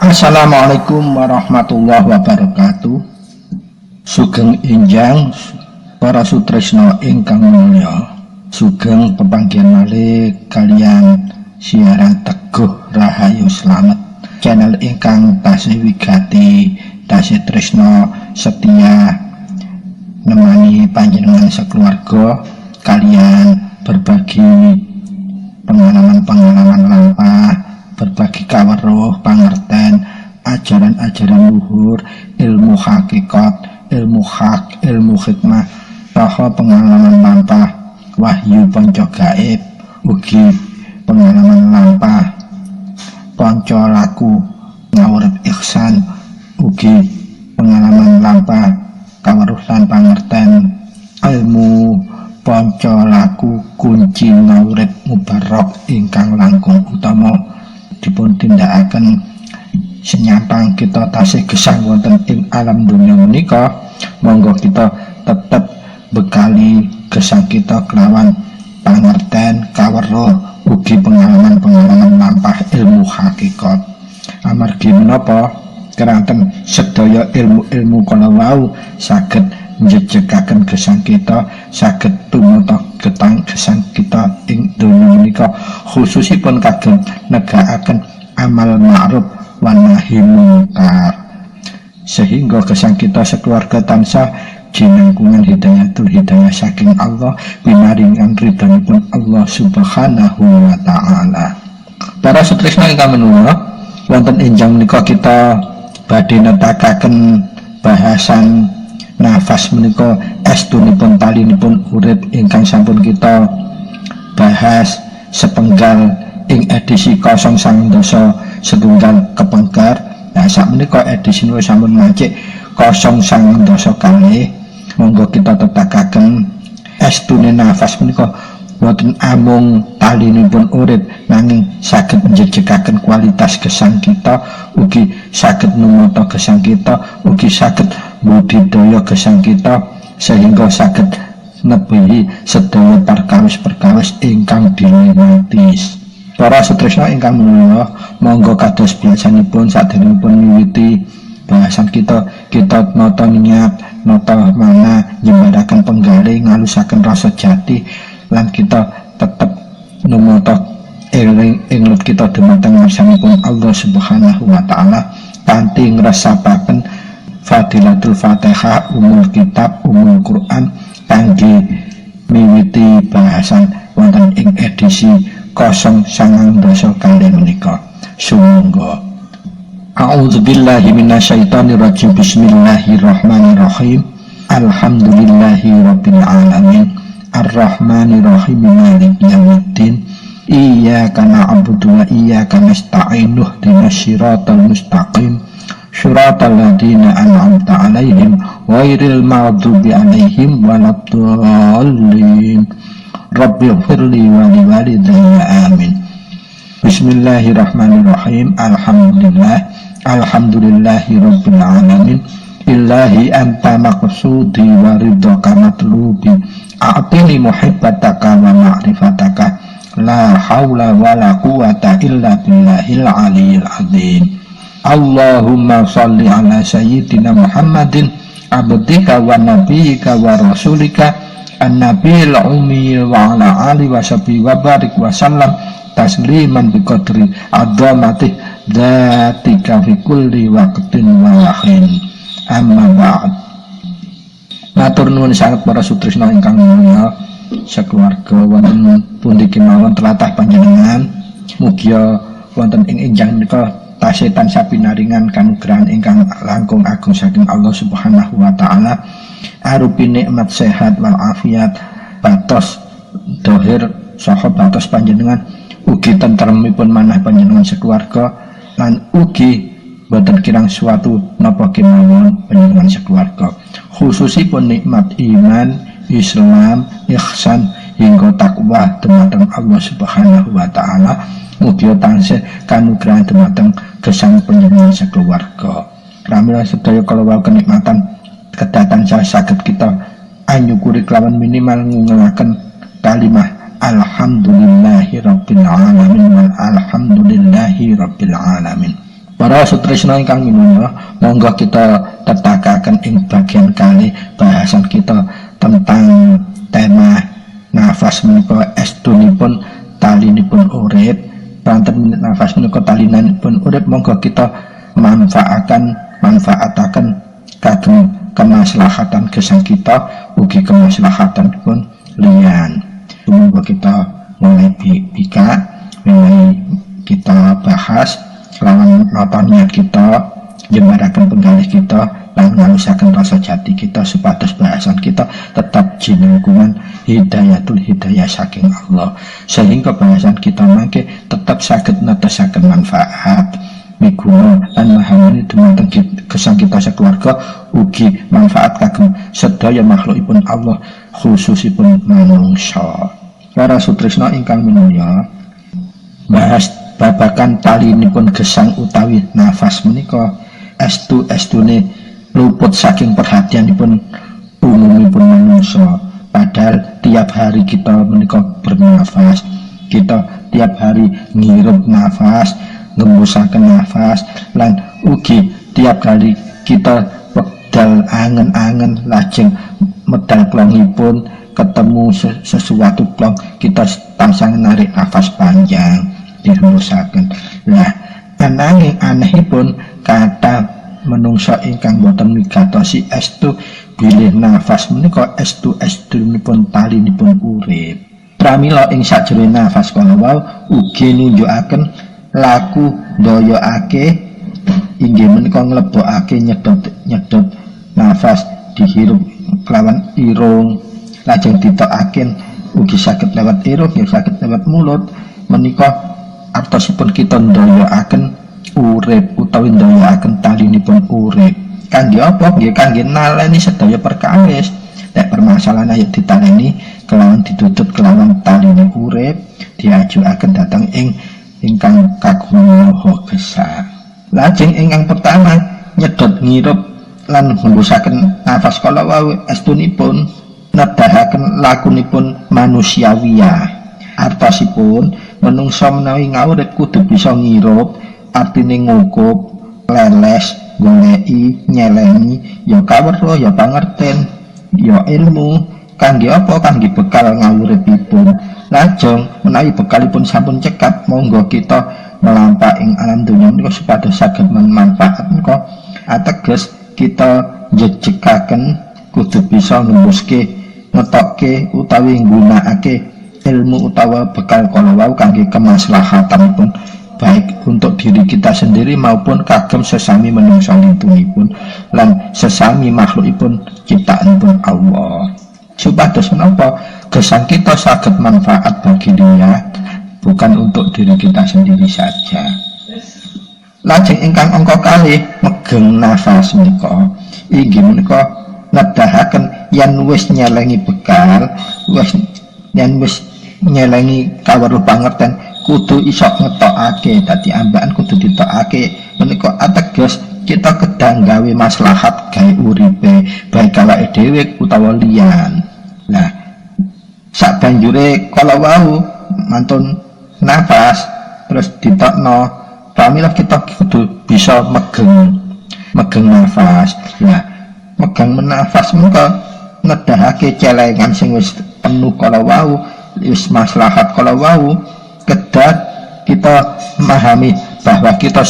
Assalamualaikum warahmatullahi wabarakatuh. Sugeng enjang para sutresna ingkang mulya, sugeng pepanggihan malih kalian siaran Teguh Rahayu Slamet, channel ingkang tasih wigati, tasih tresna setia nemani panjenengan sekeluarga kalian berbagi pengalaman-pengalaman lampah, berbagi kaweruh pangerten, ajaran-ajaran luhur, ilmu hakikat, ilmu hak, ilmu hikmah, saha pengalaman lampah, wahyu panca gaib, ugi pengalaman lampah panca laku ngawurip ihsan, ugi pengalaman lampah kaweruh lan pangerten ilmu panca laku kunci ngawurip mubarok ingkang langkung utama dipun tindakaken senyampang kita tasih gesang wonten ing alam dunia menika. Monggo kita tetep bekali gesang kita kelawan pangerten kaweruh ugi pengalaman-pengalaman lampah ilmu hakikat. Amargi menapa keranten sedaya ilmu-ilmu kala wau saged njejegaken gesang kita, saged tumata gesang kita ing donya menika, khususipun kagem negakaken amal ma'ruf wa nahi munkar, sehingga gesang kita sekeluarga tansah jinengkungan hidayah saking Allah pinaringan ridhanipun Allah Subhanahu wa taala. Para sutresna ingkang menawa wonten enjang menika kita badhe netakaken bahasan nafas menika estunipun talinipun urip ingkang sampun kita bahas sepenggal ing edisi 019 kepengker. Nah sakmenika edisi wis sampun macik 019 kalih. Monggo kita tetakaken estune nafas menika boten amung talinipun urip, nanging saged njejegaken kualitas gesang kita, ugi saged numata gesang kita, ugi saged budidaya gesang kita, sehingga saged nebihi sedaya perkawis-perkawis ingkang dilematis. Para sutresna ingkang mulya, monggo kados biasanipun saderengipun miwiti bahasan kita nata niat, nata mana jembaraken penggalih ngalusaken rasa jati, lan kita tetap numata eling ing kita dumateng ngarsanipun Allah Subhanahu wa taala kanthi ngresapaken fadilatul Fatihah, umul kitab, umul Quran kangge miwiti bahasan wonten ing edisi 019 kali menika. Sumangga. A'udzubillahi minasyaitonirrajim. Bismillahirrahmanirrahim. Alhamdulillahirabbil alamin. Ar-Rahmanir-Rahim, Maliki Yaumiddin. Iyyaka na'budu wa iyyaka nasta'in. Ihdinas siratal mustaqim. Shiratal ladzina an'amta 'alaihim ghairil maghdubi 'alaihim waladdallin. Rabbighfirli wa liwalidayya, amin. Bismillahirrahmanirrahim. Alhamdulillahirabbil alamin. Illahi anta maqsudi wa ridhaka matlubi. A'tini muhibbataka wa ma'rifataka. La hawla wa la quwata illa billahil aliyyil azim. Allahumma salli ala sayyidina Muhammadin abdika wa nabiyyika wa rasulika an-nabiyil ummi wa ala alihi wa sahbihi wa barik wa sallam tasliman biqadri adzamatih dzatika fi kulli waqtin wa hin. Amma ba'd. Matur nuwun sanget para sutresna ingkang mulya sakeluarga wonten pundi kemawon tlatah panjenengan, mugi wonten ing enjang menika tasih tansah pinaringan kanugrahan ingkang langkung agung saking Allah Subhanahu wa taala arupi nikmat sehat wal afiat, batos dohir saha batos panjenengan, ugi tentremipun manah panjenengan sekeluarga, lan ugi boten kirang suatu napa kemawon panjenengan sekeluarga, khususipun nikmat iman, Islam, ihsan hingga takwa dumateng Allah Subhanahu wa taala. Mugi tansah kanugrahan dumateng gesang panjenengan sekeluarga. Pramila sedaya kala kenikmatan kedatan saged kita anyukuri kelawan minimal ngungelaken kalimah alhamdulillahirabbil alamin wal alhamdulillahirabbil alamin. Para sutresna ingkang minulya, monggo kita tetakaken ing bagian kali bahasan kita tentang tema nafas menika estunipun talinipun urip. Panten nafas menika talinipun urip, monggo kita manfaataken kagem kemaslahatan gesang kita ugi kemaslahatanipun liyan. Monggo kita mulai bika kita bahas lawan napa niat kita, jembaraken penggalih kita, lan ngalusaken rasa jati kita supados bahasan kita tetap jinengkungan hidayatul hidayah saking Allah, sehingga bahasan kita mangke tetap saged netesaken manfaat miguna lan mahamani dumateng gesang kita sekeluarga ugi manfaat kagem sedaya makhlukipun Allah khususipun manungsa. Para sutresna ingkang minulya, bahas babakan talinipun gesang utawi nafas menika estune luput saking perhatianipun umumipun manusia. Padahal tiap hari kita menika bernafas, kita tiap hari ngirup nafas, ngembusaken nafas, lan ugi tiap hari kita wekdal angen-angen lajeng medal klongipun ketemu sesuatu klong, kita tansah narik nafas panjang dirusaken. Lah ananging anehipun kata menungsa ingkang boten migatosi estu bilih nafas menika estunipun talinipun urip. Pramila ing sajroning nafas kala wau ugi nunjukaken laku ndayakake inggih menika nglebokake nyedot nafas dihirup kelawan irung lajeng ditokaken ugi saged lewat irung ya saged lewat mulut. Menika artosipun kita ndayakaken urip utawi ndayakaken talinipun urip. Kangge apa? Nggih kangge naleni sedaya perkawis. Nek permasalahan ayo ditaleni kelawan ditutut kelawan taline urip, diajukaken dhateng ingkang kagungan maha gesang. Lajeng ingkang pertama nyedot ngirup lan ngembusaken nafas kala wau estunipun nedahaken lakunipun manusiawiyah. Artosipun menungsa menawi ngawurip kudu bisa ngirup, artine ngukup, leles, goleki, nyelengi, ya kawerna, ya pangerten, ya ilmu. Kangge apa? Kangge bekal ngawuripipun. Lajeng menawi bekalipun sampun cekap, monggo kita melampah ing alam dunya menika supados saged manfaat menika ateges kita njejekaken kudu bisa nembuske, ngetokke utawi nggunakake ilmu utawa bekal kala wau kangge kemaslahatanipun baik untuk diri kita sendiri maupun kagem sesami menungsa lintunipun lan sesami makhlukipun ciptaanipun Allah. Supados menapa gesang kita saged manfaat bagi dia, bukan untuk diri kita sendiri saja. Lajeng ingkang angka kalih megeng nafas menika inggih menika nedahaken yen wis nyelengi bekal, yen wis nyelengi kaweruh pangerten kudu iso ngetokake, dadi ambakan kudu ditokake. Menika ateges kita kedang gawe maslahat gawe uripe baik awake dhewe utawa liyan. Nah sak banjure kala wau mantun nafas terus ditokno, pramila kita kudu bisa megeng nafas. Nah megang nafas menika nedahake celengan sing wis penuh kala wau, wis maslahat kala wau, kedat kita memahami bahwa kita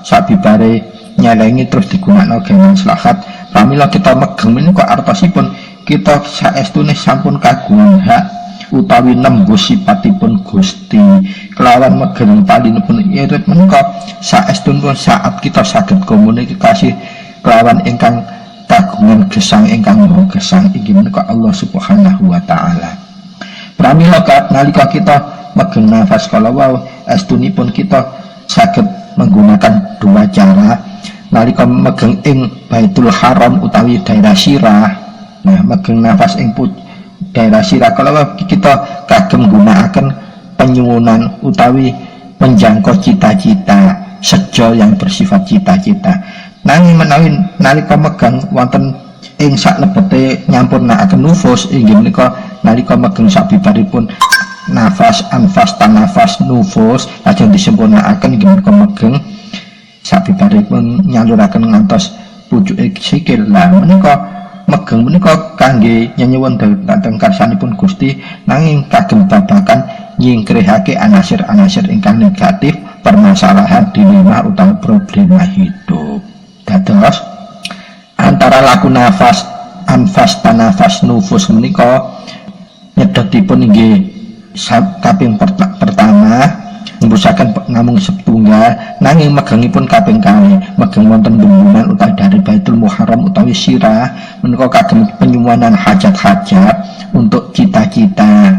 sabibare nyelengi terus digunakno gawe maslahat. Pramila kita megeng menika artosipun kita saestune sampun kagungan hak utawi nembus sipatipun Gusti kelawan megeng talinipun irit menika saestunipun saat kita saged komunikasi kelawan ingkang kagungan gesang ingkang maha gesang inggih menika Allah Subhanahu wa taala. Pramila nalika kita megeng nafas kala wau estunipun kita saged menggunakan dua cara. Nalika megeng ing Baitul Haram utawi daerah sirah, nah megeng nafas ing daerah sirah kala wau kita kagem gunakaken penyuwunan utawi menjangkau cita-cita sejo yang bersifat cita-cita. Nanging menawi nalika megang wonten ing saklebete nyampurnakaken nufus inggih menika nalika megang sabibaripun nafas anfas tanafas nufus lajeng disempurnakaken inggih menika megeng sabibaripun nyaluraken ngantos pucuke sikil. Lah menika megeng menika kangge nyuwun dhateng karsanipun Gusti, nanging kagem babakan nyingkrihake anasir-anasir ingkang negatif permasalahan dilema utawa problema hidup. Dados antara laku nafas, anfas, tanafas, nufus menika nyedotipun inggih kaping pertama nembusaken namung setunggal, nanging megengipun kaping kalih megeng wonten bendungan utawi dari Baitul Muharram utawi sirah menika kagem penyuwunan hajat-hajat untuk cita-cita.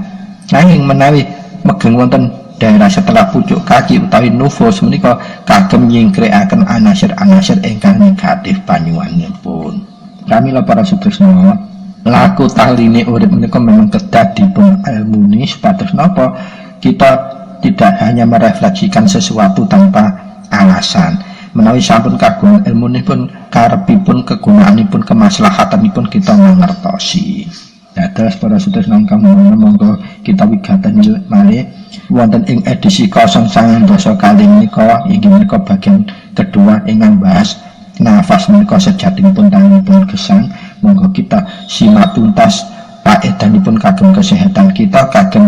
Nanging menawi megeng wonten daerah setelah pucuk kaki utawi nufus menika kagem nyingkrikaken anasir-anasir ingkang negatif panyuwanipun. Pramila para sutresna, laku taline urip menika memang kedah dipun ilmuni supados napa kita tidak hanya merefleksikan sesuatu tanpa alasan. Menawi sampun kagungan ilmunipun, karepipun, kegunaanipun, kemaslahatanipun kita mangertosi. Dados para sutresna ingkang monggo kita wigateni malih wonten ing edisi 019 kali menika inggih menika bagian kedua ingkang bahas nafas menika sejatinipun tanganipun gesang. Monggo kita simak tuntas paedanipun kagem kesehatan kita, kagem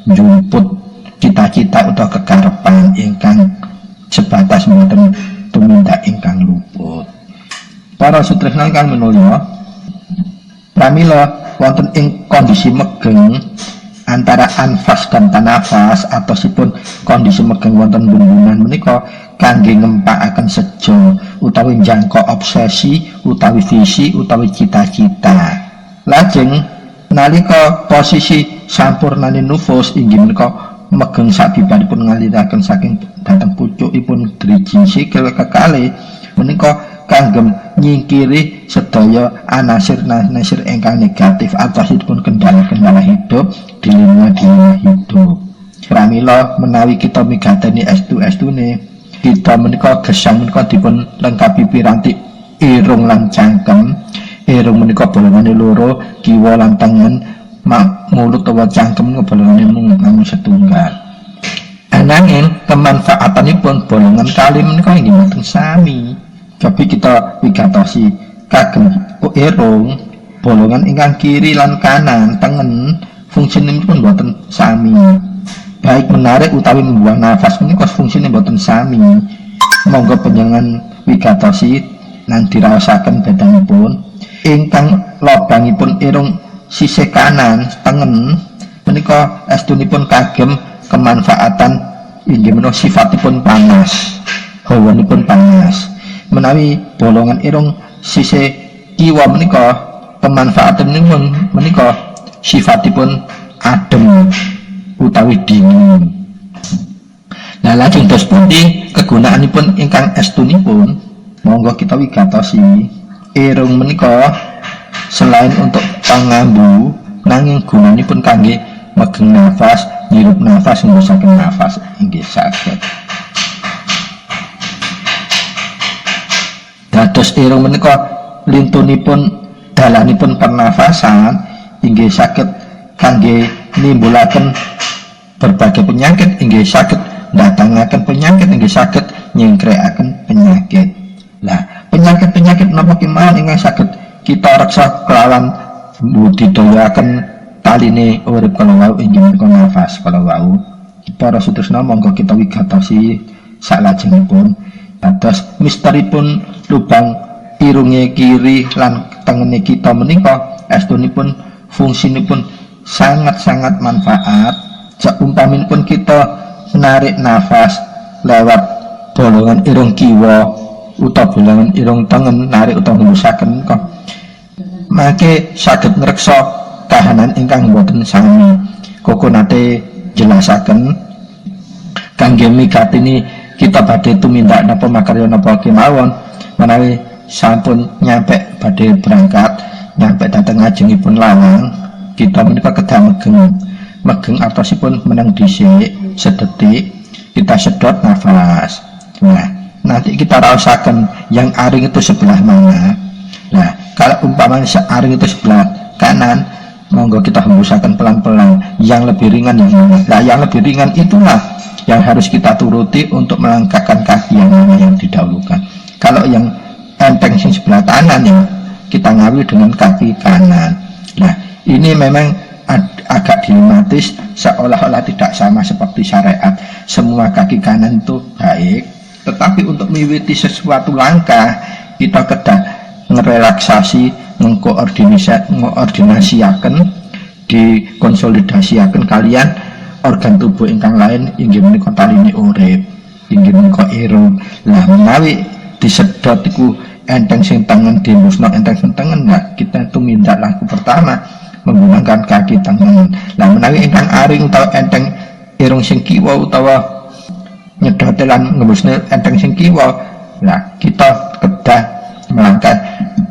njuput cita-cita utawa kekarepan ingkang sebatas mboten tumindak ingkang luput. Para sutresna ingkang minulya, pramila wonten ing kondisi megeng antara anfas dan tanafas atosipun kondisi megeng wonten bendungan menika kangge ngempakaken sejo utawi njangka obsesi utawi visi utawi cita-cita. Lajeng nalika posisi sampurnane nufus inggih menika megeng sabibaripun ngaliraken saking dhateng pucukipun driji sikil kekalih menika kanggem nyingkiri sedaya anasir-anasir ingkang negatif atosipun kendala-kendala hidup, dilema-dilema hidup. Pramila menawi kita migateni estune kita menika gesang menika dipun lengkapi piranti irung lan cangkem. Irung menika bolongane loro, kiwa lan tengen, mulut utawa cangkem menika bolongane mung setunggal. Ananging kemanfaatanipun bolongan kali menika inggih mboten sami. Tapi kita wigatosi kagem irung bolongan ingkang kiri lan kanan tengen fungsinipun mboten sami. Baik menarik utawi membuang nafas menika fungsine mboten sami. Monggo panjenengan wigatosi lan diraosaken badanipun ingkang lobangipun irung sisih kanan tengen menika estunipun kagem kemanfaatan inggih menika sifatipun panas, hawanipun panas. Menawi bolongan irung sisih kiwa menika pemanfaatanipun menika sifatipun adem utawi dingin. Nah lajeng dos pundi kegunaanipun ingkang estunipun, monggo kita wigatosi irung menika selain untuk pangambu nanging gunanipun kangge megeng nafas, nyirup nafas, ngursaken nafas inggih saged. Dados irung menika lintunipun dalanipun pernafasan inggih saged kangge nimbulaken berbagai penyakit, inggih saged ndatangaken penyakit, inggih saged nyingkrikaken penyakit. Lah, penyakit-penyakit napa kemawon ingkang saged kita reksa kelawan budidayaken taline urip kala wau inggih menika nafas kala wau. Para sutresna monggo kita wigatosi salajengipun dados misteripun lubang irunge kiri lan tengene kita menika estunipun fungsinipun sangat-sangat manfaat. Seumpaminipun kita menarik nafas lewat bolongan irung kiwa utawa bolongan irung tengen narik utawa ngembusaken menika mangke saged ngreksa kahanan ingkang boten sami. Koko nate jelasaken kangge migateni kita badhe tumindak napa makarya napa kemawon menawi sampun nyampe badhe berangkat nyampe dhateng ngajengipun lawang kita menika kedah megeng artosipun meneng dhisik sedetik kita sedot nafas. Nah nanti kita rasakan yang aring itu sebelah mana. Nah kalau umpamanya aring itu sebelah kanan, monggo kita hembusaken pelan-pelan. Yang lebih ringan yang mana? Nah yang lebih ringan itulah yang harus kita turuti untuk melangkahkan kaki yang mana yang didahulukan. Kalau yang enteng sing sebelah kanan yang kita ngawi dengan kaki kanan. Nah, ini memang agak dilematis, seolah-olah tidak sama seperti syariat. Semua kaki kanan itu baik, tetapi untuk miwiti sesuatu langkah kita kedah ngerelaksasi, mengkoordinasiaken, dikonsolidasiaken kalian organ tubuh ingkang lain inggih menika talini urip, inggih menika irung. Lah menawi disedot iku enteng sing tengen, dimusno enteng sing tengen, nah kita itu minta laku pertama menggunakan kaki tengen. Lah menawi ingkang aring utawa enteng irung sing kiwa utawa nyedot lan ngembusne enteng sing kiwa, nah kita kedah melangkah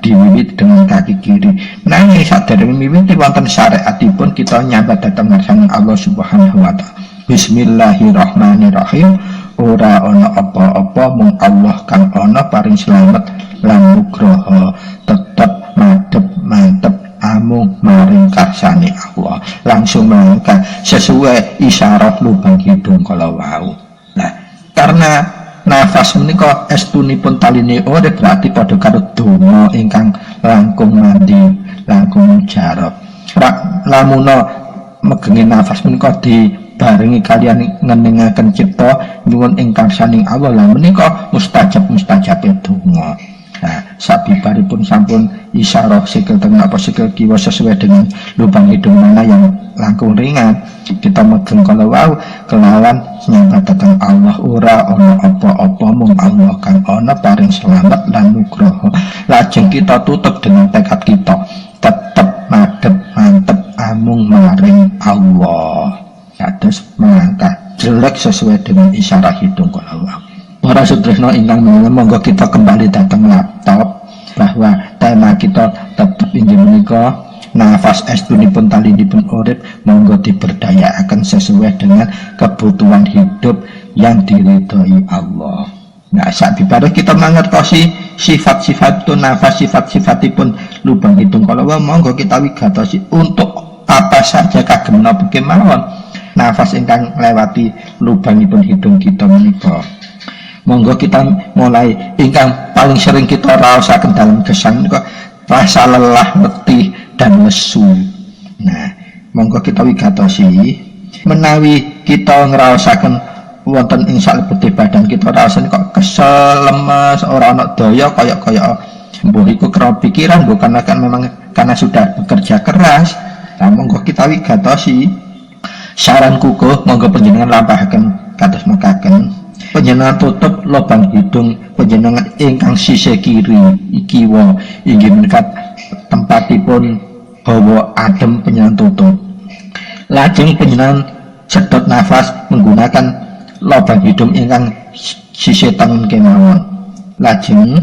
diwiwit dengan kaki kiri. Nanging sadèrèngé miwiti wonten syariatipun kita nyambat dhateng ngarsaning Allah Subhanahu wa taala. Bismillahirrahmanirrahim. Ora ana apa-apa mung Allah kang ana paring slamet lan nugraha, tetep madhep mantep amung maring karsane Allah. Langsung melangkah sesuai isyarah lubang hidung kala wau. Nah, karena nafas menika estunipun taline ora berarti padha karo donga ingkang langkung mandi, langkung mujarab. Lamuna megenge nafas menika dibarengi kalian ngeningaken cipta nyuwun ing karsaning Allah, lah menika mustajab donga. Nah, sabibaripun sampun isyarah sikil tengah apa sikil kiwa sesuai dengan lubang hidung mana yang langkung ringan, kita megeng kalau wau kelawan nyambat datang Allah. Ora ana apa-apa mung Allah kang ana paring selamat lan nugraha. Lajeng kita tutup dengan tekad kita tetep madhep mantep amung maring Allah. Kados melangkah jelek sesuai dengan isyarat hidung kalau wau. Para sutresna ingkang menawi, monggo kita kembali datang laptop bahwa tema kita tetap inggih menika nafas estunipun talinipun urip, monggo diberdayaaken sesuai dengan kebutuhan hidup yang diridhoi Allah. Nah, sakbibare kita mangertosi sifat-sifat itu nafas, sifat-sifatipun lubang hidung kalau monggo kita wigatosi untuk apa saja kagem menapa kemawon nafas ingkang lewati lubangipun hidung kita menika. Monggo kita mulai ingkang paling sering kita raosaken dalam gesang menika rasa lelah, letih dan lesu. Nah, monggo kita wigatosi menawi kita ngraosaken wonten ing salebete badan kita raosaken kok kesel, lemes, ora ana daya kaya mbuh iku karo pikiran, bukan akan memang karena sudah bekerja keras. Nah, monggo kita wigatosi saran kukuh monggo panjenengan lampahaken kados mekaken. Panjenengan tutup lubang hidung panjenengan ingkang sisih kiri kiwa inggih menika tempatipun hawa adem panjenengan tutup. Lajeng panjenengan sedot nafas menggunakan lubang hidung ingkang sisih tengen kemawon. Lajeng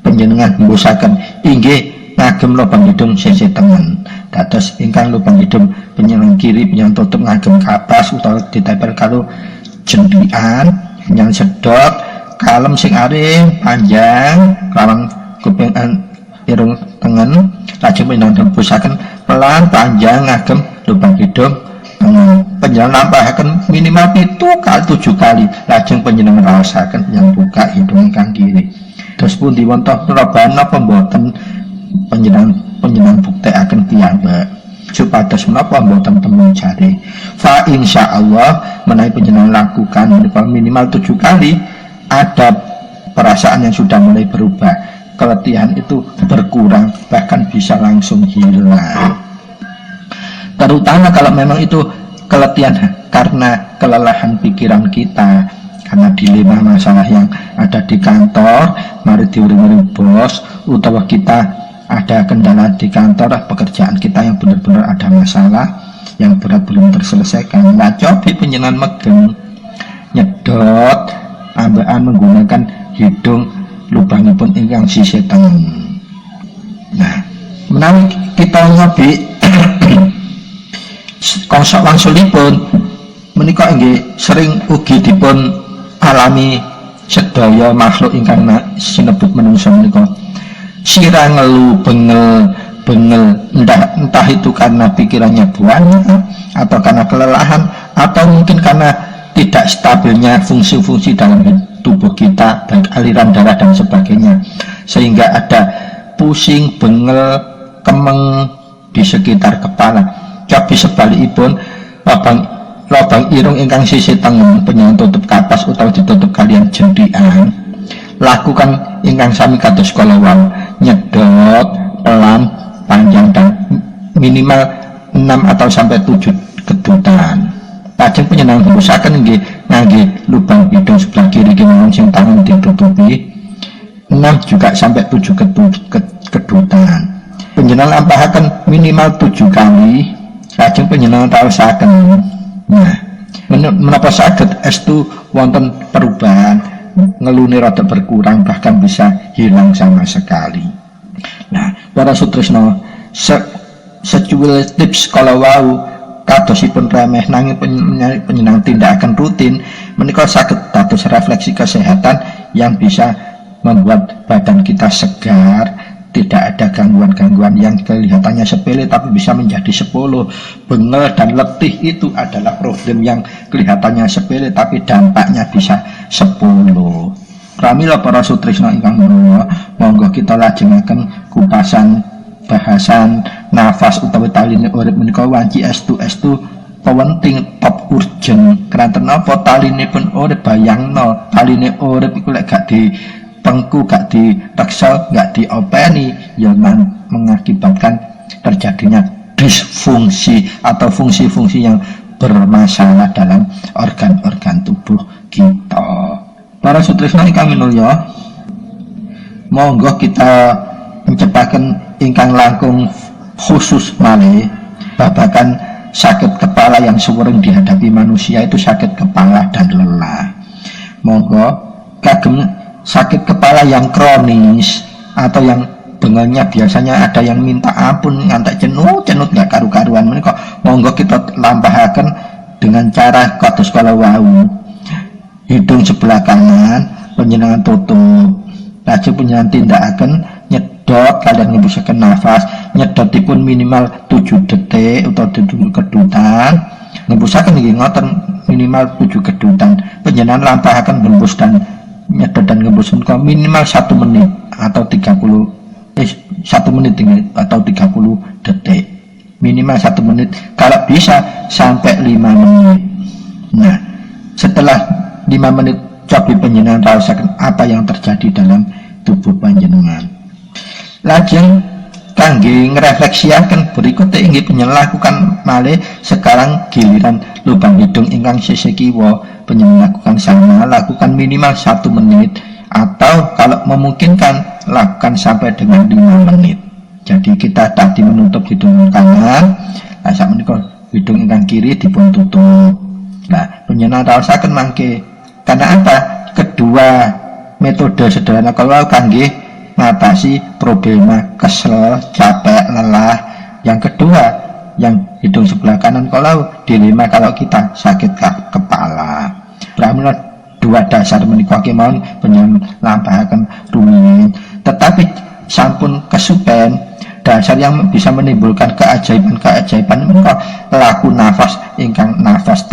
panjenengan mbusaken inggih ngagem lubang hidung sisih tengen. Dados ingkang lubang hidung panjenengan kiri panjenengan tutup ngagem kapas utawa ditempel karo jendian, yang sedot kalem sing aring panjang kelawan kuping irung tengen. Lajeng panjenengan tembusaken pelan panjang ngagem lubang hidung tengen. Panjenengan nampahaken minimal 7 kali. Lajeng panjenengan raosaken yang buka hidung ingkang kiri. Terus pun diwonten perubahan napa mboten panjenengan buktekaken piyambak supados menapa mboten temu jari. Fa insyaallah menawi panjenengan lakukan minimal 7 kali, ada perasaan yang sudah mulai berubah, keletihan itu berkurang, bahkan bisa langsung hilang. Terutama kalau memang itu keletihan karena kelelahan pikiran kita, karena dilema masalah yang ada di kantor, mari diuring-uring bos, utawa kita ada kendala di kantor, pekerjaan kita yang benar-benar ada masalah yang berat belum terselesaikan. Nah, coba panjenengan megeng nyedot ambaan menggunakan hidung lubangipun ingkang sisih tengen. Nah, menawi kita ngopi konsok wangsulipun menika inggih sering ugi dipun alami sedaya makhluk ingkang sinebut menungso menika. Sirah ngeluh, bengel, entah itu karena pikirannya banyak, atau karena kelelahan, atau mungkin karena tidak stabilnya fungsi-fungsi dalam tubuh kita, baik aliran darah dan sebagainya, sehingga ada pusing, bengel, kemeng di sekitar kepala. Tapi sebalikipun lobang irung ingkang sisi tengen penyang tutup kapas utawa ditutup kalian jendian, lakukan ingkang sami kados kala wau, nyedot pelan, panjang dan minimal 6 atau sampai 7 kedutan. Lajeng penyenang tembusaken nggih ngangge lubang hidung sebelah kiri kemawon sing tangan ditutupi 6 juga sampai 7 kedutan. Penjenengan lampahaken minimal 7 kali. Lajeng penjenengan raosaken. Nah, menapa saged estu wonten perubahan, ngelune rada berkurang bahkan bisa hilang sama sekali. Nah, para sutresna, secuil tips kalau wau kadosipun remeh nanging penyenang tindakan rutin menika saged dados refleksi kesehatan yang bisa membuat badan kita segar, tidak ada gangguan-gangguan yang kelihatannya sepele tapi bisa menjadi 10. Bengel dan letih itu adalah problem yang kelihatannya sepele tapi dampaknya bisa 10. Pramila para sutresna ingkang menawa, monggo kita lajengaken kupasan bahasan nafas utawi taline urip menika wanci estu penting top urgent. Keranten napa talinipun urip, bayangno taline urip iku lek gak di pengku, gak direksa, gak diopeni, ya mengakibatkan terjadinya disfungsi atau fungsi-fungsi yang bermasalah dalam organ-organ tubuh kita. Para sutresna ingkang minulya, monggo kita mencepaken ingkang langkung khusus malih babagan sakit kepala yang sering dihadapi manusia, itu sakit kepala dan lelah. Monggo kagem sakit kepala yang kronis atau yang bengelnya biasanya ada yang minta ampun ngantek cenut nggak karu-karuan, menika monggo kita lampahaken dengan cara kados kala wau. Hidung sebelah kanan panjenengan tutup, lajeng panjenengan tindakaken nyedot kalian ngembusaken nafas, nyedotipun minimal 7 detik atau 7 kedutan. Ngembusaken nggih ngoten minimal 7 kedutan. Panjenengan lampahaken ngembus dan nyedot dan ngembus minimal 1 menit atau 1 menit atau 30 detik. Minimal 1 menit, kalau bisa sampai 5 menit. Nah, setelah 5 menit coba panjenengan rasakan apa yang terjadi dalam tubuh panjenengan. Lajeng kangge ngrefleksiaken berikutnya inggih panjenengan lakukan malih sekarang giliran lubang hidung ingkang sisih kiwa, panjenengan lakukan sama, lakukan minimal 1 menit atau kalau memungkinkan lakukan sampai dengan 5 menit. Jadi kita tadi menutup hidung kanan, sak menika hidung ingkang kiri dipun tutup. Nah, panjenengan rasaken mangke. Karena apa? Kedua metode sederhana kalau kangge ngatasi problema kesel, capek, lelah. Yang kedua, yang hidung sebelah kanan kalau dilema kalau kita sakit kepala. Pramila dua dasar menika kemawon panjenengan lampahaken rumiyin. Tetapi sampun kesupen dasar yang bisa menimbulkan keajaiban menika laku nafas ingkang nafas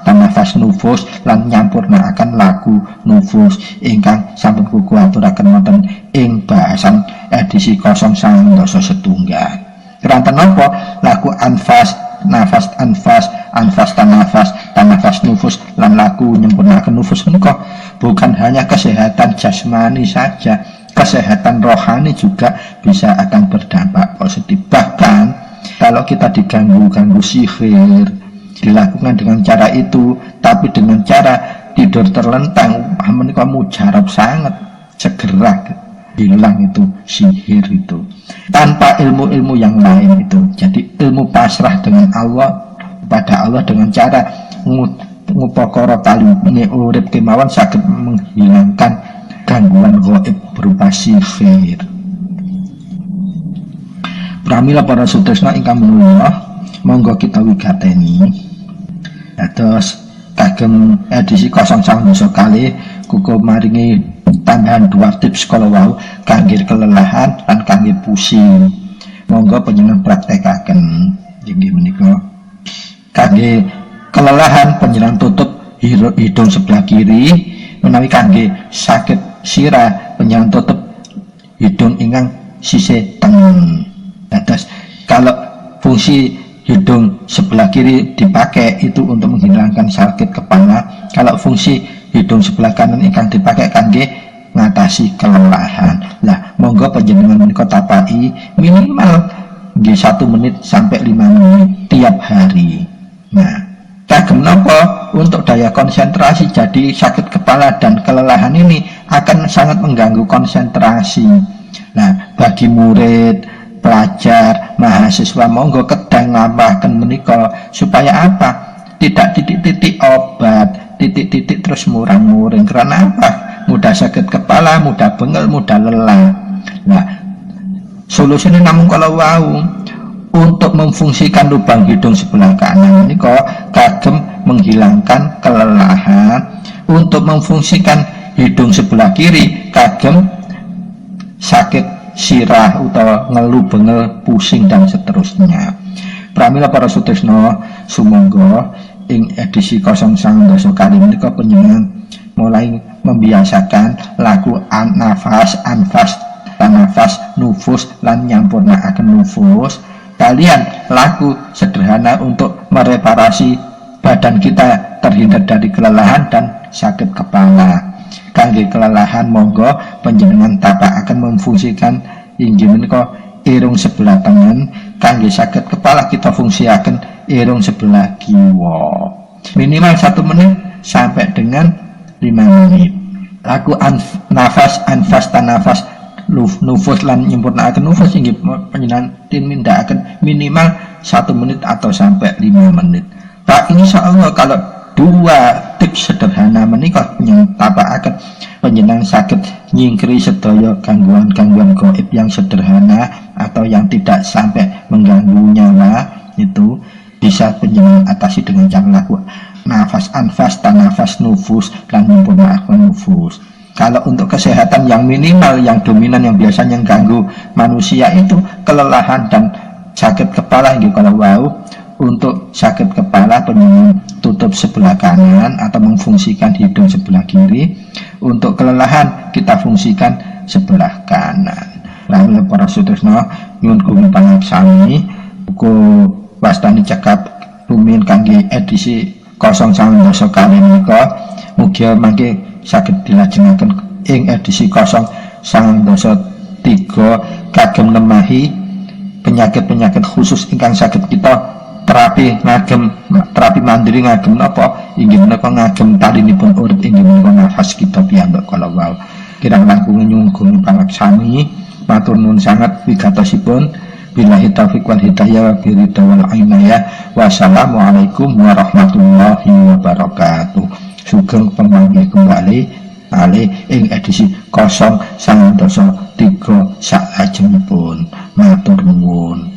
tanafas nufus lan nyampurnakaken laku nufus ingkang sampun kuku aturaken wonten ing bahasan edisi 019 setunggal. Keranten napa laku anfas tanafas nufus lan laku nyempurnaken nufus menika bukan hanya kesehatan jasmani saja, kesehatan rohani juga bisa akan berdampak positif. Bahkan kalau kita diganggu sihir, dilakukan dengan cara itu, tapi dengan cara tidur terlentang, menika mujarab sangat, segera hilang itu sihir itu. Tanpa ilmu-ilmu yang lain itu. Jadi ilmu pasrah dengan Allah, pada Allah dengan cara ngupakara taline urip kemawon saged menghilangkan gangguan gaib berupa sihir. Pramila para sutresna ingkang minulya, monggo kita wigateni dados kagem edisi 019 kali kuku maringi tambahan 2 tips kalau wau kangge kelelahan lan kangge pusing. Monggo panjenengan praktekaken inggih menika. kangge kelelahan panjenengan tutup hidung sebelah kiri, menawi kangge sakit sirah panjenengan tutup hidung ingkang sisih tengen. Terus kalau fungsi hidung sebelah kiri dipakai itu untuk menghilangkan sakit kepala, kalau fungsi hidung sebelah kanan ingkang dipakai kangge ngatasi kelelahan. Lah monggo panjenengan menika tapai minimal nggih 1 menit sampai 5 menit tiap hari. Nah, kagem napa untuk daya konsentrasi, jadi sakit kepala dan kelelahan ini akan sangat mengganggu konsentrasi. Nah, bagi murid, pelajar, mahasiswa monggo kedang ngambahkan menika supaya apa? Tidak titik-titik obat, titik-titik terus murang-muring. Karena apa? Mudah sakit kepala, mudah bengel, mudah lelah. Nah, solusinya namun kalau wau untuk memfungsikan lubang hidung sebelah kanan ini kok kagem menghilangkan kelelahan, untuk memfungsikan hidung sebelah kiri kagem sakit sirah utawa ngelu bengel pusing dan seterusnya. Pramila para sutresna sumangga ing edisi 09 kali menika panjenengan mulai membiasakan laku nafas, anfas, tanafas, nufus lan nyampurnaaken nufus. Kalian laku sederhana untuk mereparasi badan kita terhindar dari kelelahan dan sakit kepala. Kangge kelelahan monggo panjenengan tapak akan memfungsikan inggih menika irung sebelah tengen, kangge sakit kepala kita fungsiaken irung sebelah kiwa. Minimal 1 menit sampai dengan 5 menit. Laku nafas, anfas, tanafas, nufus lan nyempurnaaken nufus inggih panjenengan tindakaken minimal 1 menit atau sampai 5 menit. Pak, insyaallah kalau 2 tips sederhana menika nyentapakaken panjenengan saged nyingkri sedaya gangguan-gangguan gaib yang sederhana atau yang tidak sampai mengganggu nyawa, itu bisa panjenengan atasi dengan cara laku nafas, anfas, tanafas, nufus lan nyempurnaaken nufus. Kalau untuk kesehatan yang minimal, yang dominan, yang biasanya ganggu manusia itu kelelahan dan sakit kepala. Kalau wau untuk sakit kepala panjenengan tutup sebelah kanan atau memfungsikan hidung sebelah kiri. Untuk kelelahan kita fungsikan sebelah kanan. Lalu para sutresna nyuwun gumi pangaksami buku wastani cekap rumiyin kangge edisi 09 kali menika mugia mangke saged dilajengaken ing edisi 09 kagem nemahi penyakit-penyakit khusus ingkang saged kita terapi ngagem, terapi mandiri ngagem napa inggih menika ngagem talinipun urip inggih menika nafas kita piyambak kala wau. Kirang langkung nyuwun palaksami matur nuwun sangat wigatosipun. Billahi taufiq wal hidayah wa biridha wal inayah. Wassalamualaikum warahmatullahi wabarakatuh. Sugeng pemanggih kembali alih ing edisi 09 salajengipun. Matur nuwun.